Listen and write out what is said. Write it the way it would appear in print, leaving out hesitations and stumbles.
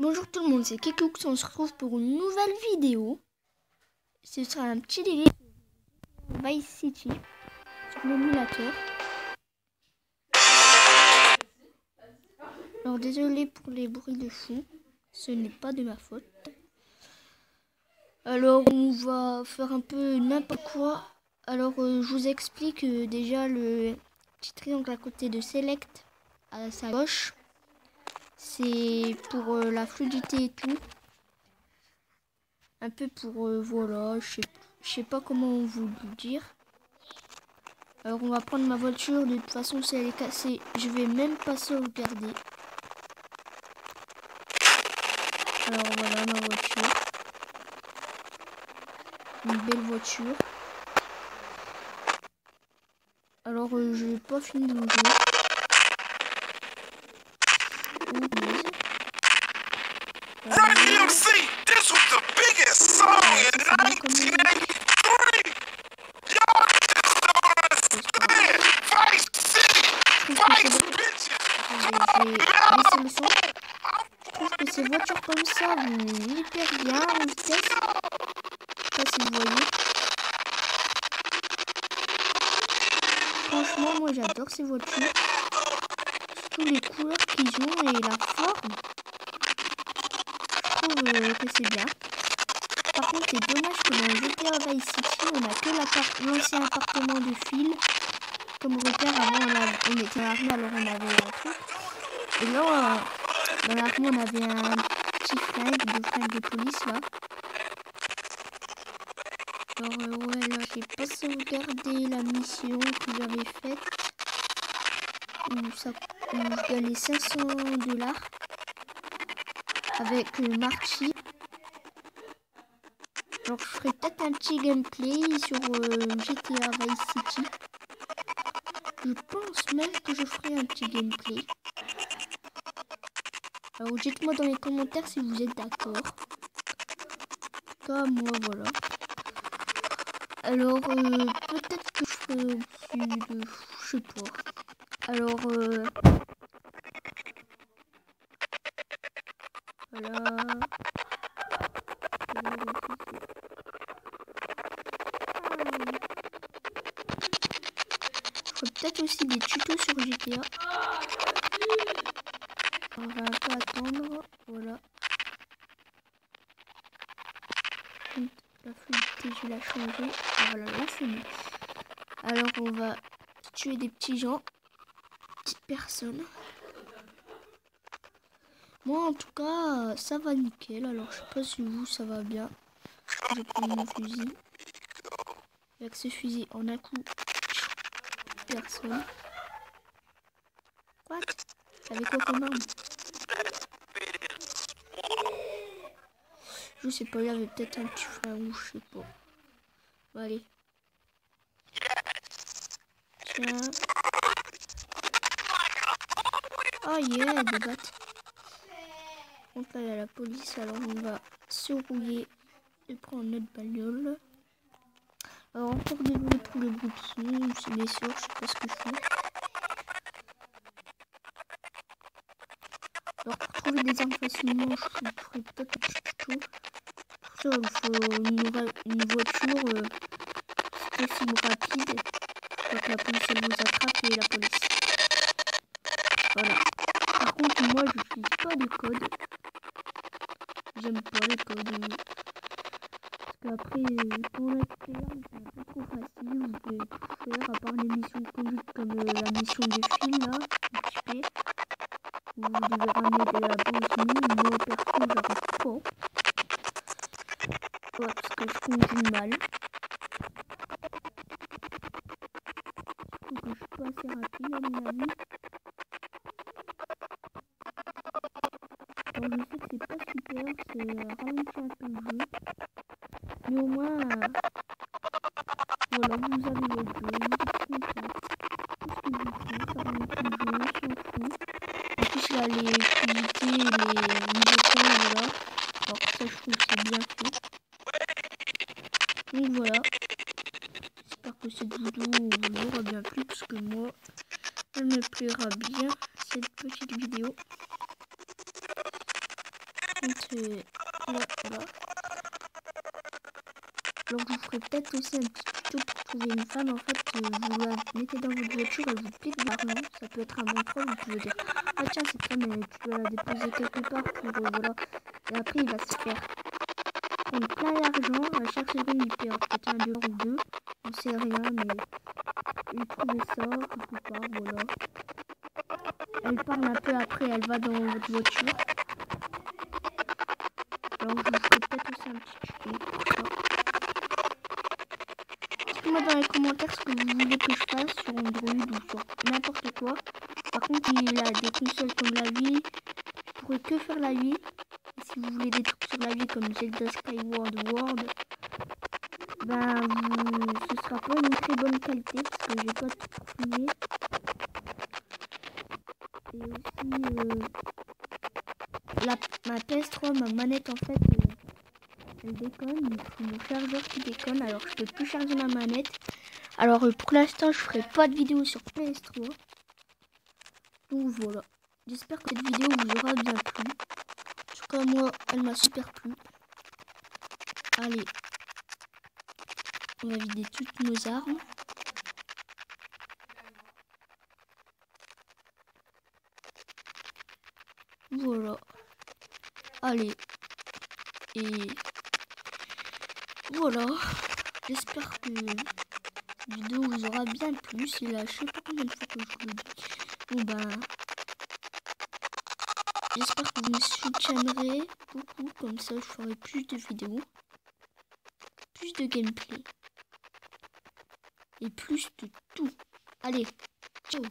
Bonjour tout le monde, c'est Kekoux, on se retrouve pour une nouvelle vidéo. Ce sera un petit délire Vice City sur l'émulateur. Alors désolé pour les bruits de fond, ce n'est pas de ma faute. Alors on va faire un peu n'importe quoi. Alors je vous explique déjà le petit triangle à côté de Select à sa gauche. C'est pour la fluidité et tout. Un peu pour, voilà, je sais pas comment vous le dire. Alors on va prendre ma voiture, de toute façon si elle est cassée, je vais même pas sauvegarder. Alors voilà ma voiture. Une belle voiture. Alors je vais pas finir le jeu. Run DMC! This was the biggest song in 1983! Y'all just don't understand! Vice City! Vice bitches! Laisser le son. Je trouve que ces voitures comme ça vont hyper bien en vitesse. Je sais pas si vous voyez. Franchement, moi j'adore ces voitures. Surtout les couleurs qu'ils ont et la forme. Je trouve que c'est bien. Par contre, c'est dommage que dans GTA Vice City, on a que l'ancien appartement de Phil. Comme repère, avant on était à l'armée, alors on avait un truc. Et là, dans l'armée, on avait un petit flingue de police là. Alors ouais, là, j'ai pas sauvegardé la mission que j'avais faite. Où je gagnais 500$ avec Marty. Alors je ferai peut-être un petit gameplay sur GTA Vice City. Je pense même que je ferai un petit gameplay. Alors dites-moi dans les commentaires si vous êtes d'accord. Comme moi, voilà. Alors peut-être que je ferai aussi de... Je sais pas. Alors voilà. Peut-être aussi des tutos sur GTA. On va un peu attendre. Voilà. La fluidité, je l'ai changé. Voilà, là c'est bon. Alors on va tuer des petits gens. Petites personnes. Moi en tout cas, ça va nickel. Alors je sais pas si vous, ça va bien. Je prends mon fusil. Avec ce fusil, en un coup, personne. What? Avec quoi comme arme? Je sais pas, il y avait peut-être un petit flingue ou je sais pas. Bon, allez. Tiens. Oh yeah, des battes. Donc là, il y a la police, alors on va se rouiller et prendre notre bagnole. Alors encore désolé pour le bruit de son, c'est bien sûr, je sais pas ce que je fais. Alors pour trouver des armes facilement, je ferai peut-être un petit tuto. Pour ça, il faut une voiture possible rapide. Pour que la police elle vous attrape et la police. Voilà. Par contre, moi je n'utilise pas de code. J'aime pas les codes. Parce qu'après, pour l'expérience, c'est un peu trop facile. Vous pouvez tout faire, à part les missions de conduite comme la mission de Phil là, XP. Vous devez ramener de la benzine. Moi perso, j'arrive pas. Ouais, parce que je conduis mal. Donc je suis pas assez rapide à mon avis. Alors je sais que c'est pas super, c'est ralentir un peu le jeu. Mais au moins, voilà, vous avez le jeu, vous êtes content. Tout ce que vous faites, ça ralentit le jeu, on s'en fout. En plus, il y a les fluidités, les nouveautés, voilà. Alors ça, je trouve que c'est bien fait. Donc voilà. J'espère que cette vidéo vous aura bien plu, parce que moi, elle me plaira bien, cette petite vidéo. contre... ouais, voilà. Donc vous ferez peut-être aussi un petit tuto pour trouver une femme. En fait, vous la mettez dans votre voiture, elle vous pique de l'argent. Ça peut être un bon troll, vous pouvez dire ah tiens cette femme tu dois la déposer quelque part pour voilà. Et après il va se faire prendre plein d'argent. À chaque seconde il perd peut-être $1 ou 2. On sait rien mais il trouvait ça quelque part, voilà. Elle parle un peu après, elle va dans votre voiture. Alors je vous ferai peut-être aussi un petit tuto. Dites-moi dans les commentaires ce que vous voulez que je fasse sur Android ou sur n'importe quoi. Par contre, il a des consoles comme la Wii. Je pourrais que faire la Wii. Et si vous voulez des trucs sur la Wii comme Zelda Skyward World, ben ce sera pas une très bonne qualité parce que j'ai pas tout filmé. Et aussi ma PS3, ma manette en fait, elle déconne. C'est mon chargeur qui déconne, alors je peux plus charger ma manette. Alors pour l'instant je ferai pas de vidéo sur PS3. Donc voilà. J'espère que cette vidéo vous aura bien plu. En tout cas moi elle m'a super plu. Allez. On va vider toutes nos armes. Voilà. Allez. Et voilà. J'espère que cette vidéo vous aura bien plu. C'est là, je sais pas combien de fois que je vous le dis. Bon ben, j'espère que vous me soutiendrez beaucoup. Comme ça, je ferai plus de vidéos, plus de gameplay et plus de tout. Allez, ciao.